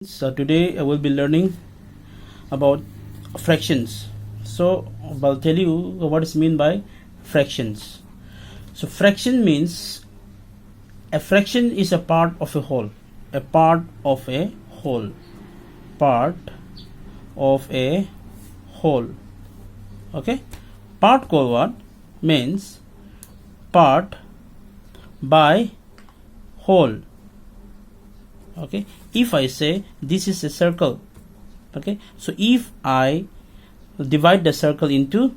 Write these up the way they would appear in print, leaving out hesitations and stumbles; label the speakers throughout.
Speaker 1: So today I will be learning about fractions. So I'll tell you what is meant by fractions. So fraction means a fraction is a part of a whole. A part of a whole. Part of a whole. Okay. Part called what? Means part by whole. Okay, if I say this is a circle, okay, so if I divide the circle into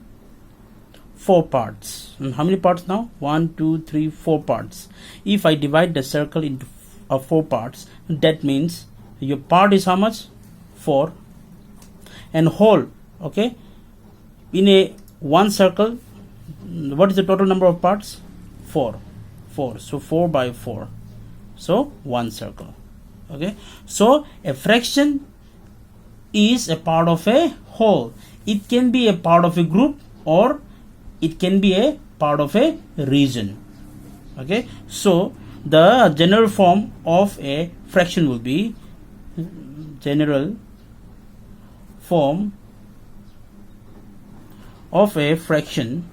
Speaker 1: 4 parts, and how many parts now? 1 2 3 4 parts. If I divide the circle into 4 parts, that means your part is how much? 4. And whole, okay, in a one circle, what is the total number of parts? 4. So 4 by 4, so one circle. Okay, so a fraction is a part of a whole. It can be a part of a group or it can be a part of a region. Okay, so the general form of a fraction will be general form of a fraction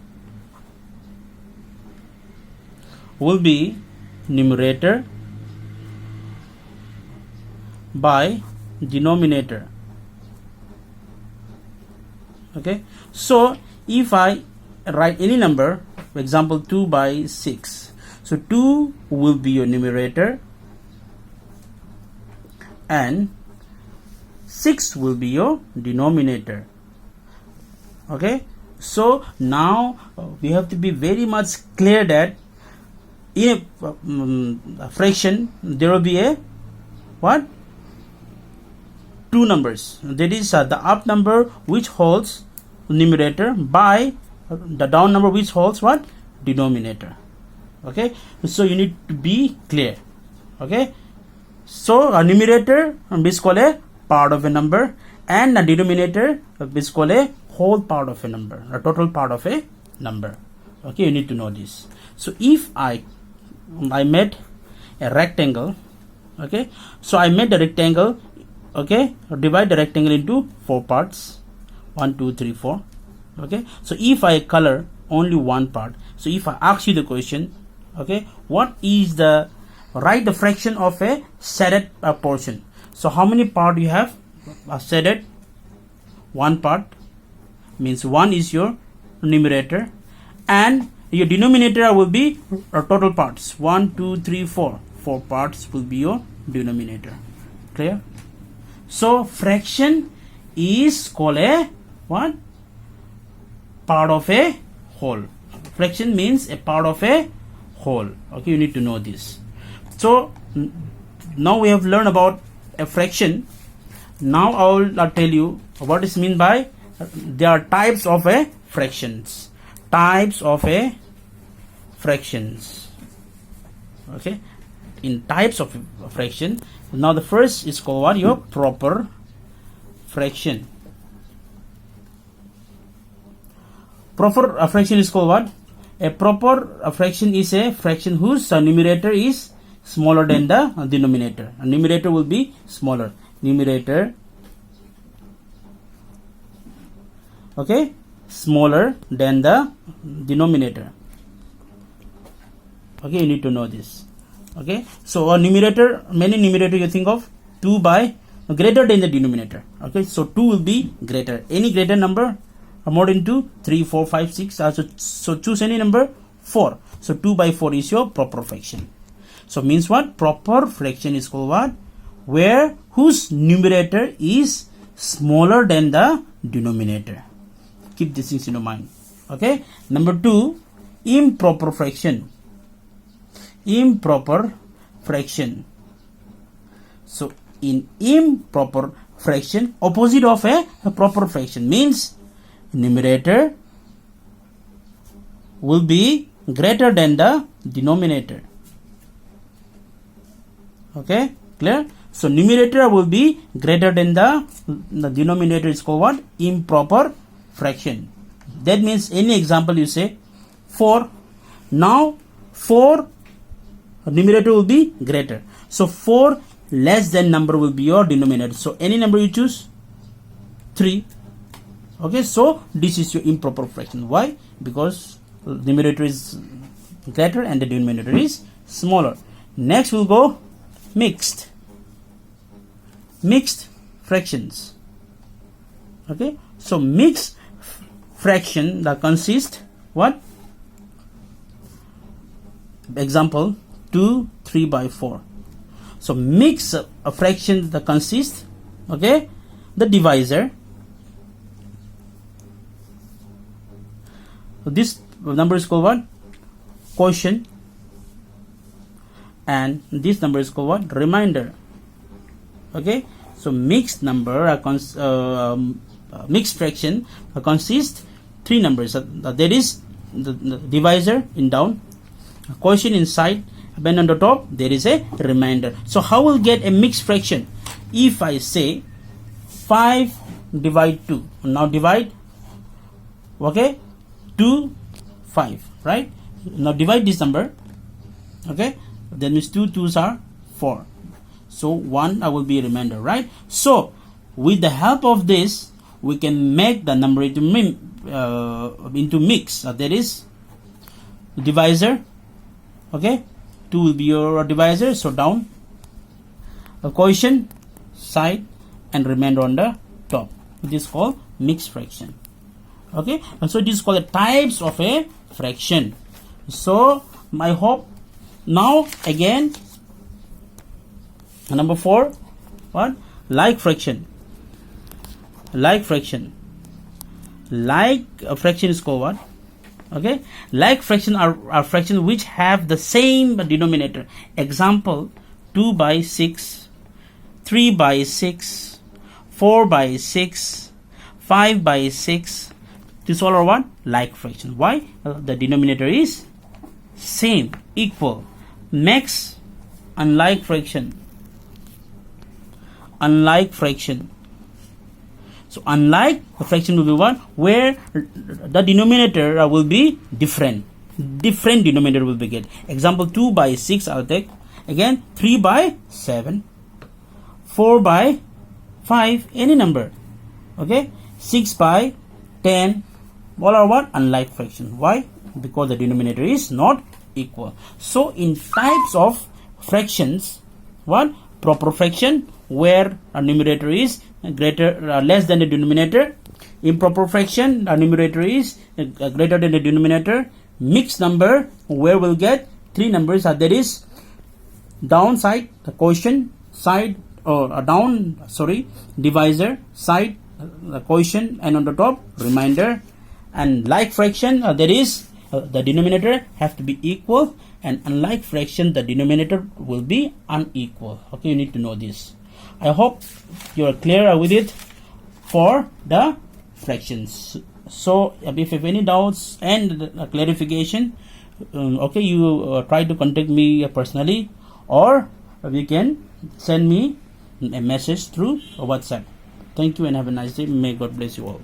Speaker 1: will be numerator by denominator. Okay, so if I write any number, for example 2 by 6, so 2 will be your numerator and 6 will be your denominator. Okay, so now we have to be very much clear that in a fraction there will be a what? Two numbers, that is the up number which holds numerator by the down number which holds what? Denominator. Okay, so you need to be clear. Okay, so a numerator is called a part of a number and a denominator is called a whole part of a number, a total part of a number. Okay, you need to know this. So if I made a rectangle, okay, so I made the rectangle, okay, divide the rectangle into 4 parts, 1 2 3 4. Okay, so if I color only one part, so if I ask you the question, okay, what is the write the fraction of a shaded portion, so how many part you have? Shaded one part, means 1 is your numerator and your denominator will be total parts, 1 2 3 4 parts will be your denominator. Clear? So fraction is called a what? Part of a whole. Fraction means a part of a whole. Okay, you need to know this. So now we have learned about a fraction. Now I will tell you what is mean by there are types of a fractions. Types of a fractions. Okay, in types of a fraction. Now the first is called what? Your proper fraction. Proper fraction is called what? A proper fraction is a fraction whose numerator is smaller than the denominator. A numerator will be smaller. Numerator, okay, smaller than the denominator. Okay, you need to know this. Okay, so a numerator, many numerator you think of 2 by greater than the denominator. Okay, so 2 will be greater, any greater number more than 2, 3 4 5 6, so choose any number 4. So 2 by 4 is your proper fraction. So means what? Proper fraction is called what? Where whose numerator is smaller than the denominator. Keep these things in your mind. Okay, number 2, improper fraction. Improper fraction. So in improper fraction, opposite of a proper fraction means numerator will be greater than the denominator. Okay, clear? So numerator will be greater than the denominator is called what? Improper fraction. That means any example you say 4. Now 4 numerator will be greater. So 4 less than number will be your denominator. So any number you choose, 3. Okay, so this is your improper fraction. Why? Because numerator is greater and the denominator is smaller. Next we'll go mixed fractions. Okay, so mixed fraction that consist what? Example 2 3 by 4. So mix a fraction that consist, okay, the divisor. So this number is called what? Quotient. And this number is called what? Remainder. Okay, so mixed number mixed fraction consists 3 numbers. There is the divisor in down, a quotient inside, and on the top there is a remainder. So how will get a mixed fraction? If I say 5 divide 2, now divide, okay, 2 5, right? Now divide this number, okay, then means 2 2s are 4, so 1 will be a remainder, right? So with the help of this we can make the number into mix. That is divisor, okay, 2 will be your divisor, so down, a quotient side and remainder on the top. This is called mixed fraction. Okay, and so this is called the types of a fraction. So I hope now again number 4, what? Like fraction. Like fraction is called what? Okay, like fraction are fractions which have the same denominator. Example 2 by 6, 3 by 6, 4 by 6, 5 by 6. This all are what? Like fraction. Why? The denominator is same, equal. Next, unlike fraction. Unlike fraction. So unlike the fraction will be what? Where the denominator will be different. Different denominator will be get. Example 2 by 6 I'll take. Again 3 by 7, 4 by 5, any number. Okay, 6 by 10. All are what? Unlike fraction. Why? Because the denominator is not equal. So in types of fractions, what? Proper fraction, where a numerator is less than the denominator. Improper fraction, the numerator is greater than the denominator. Mixed number, where we'll get 3 numbers. There is downside, the quotient side, or divisor side, the quotient, and on the top remainder. And like fraction, there is the denominator have to be equal, and unlike fraction the denominator will be unequal. Okay, you need to know this. I hope you are clear with it for the fractions. So if you have any doubts and clarification, okay, you try to contact me personally, or you can send me a message through WhatsApp. Thank you and have a nice day. May God bless you all.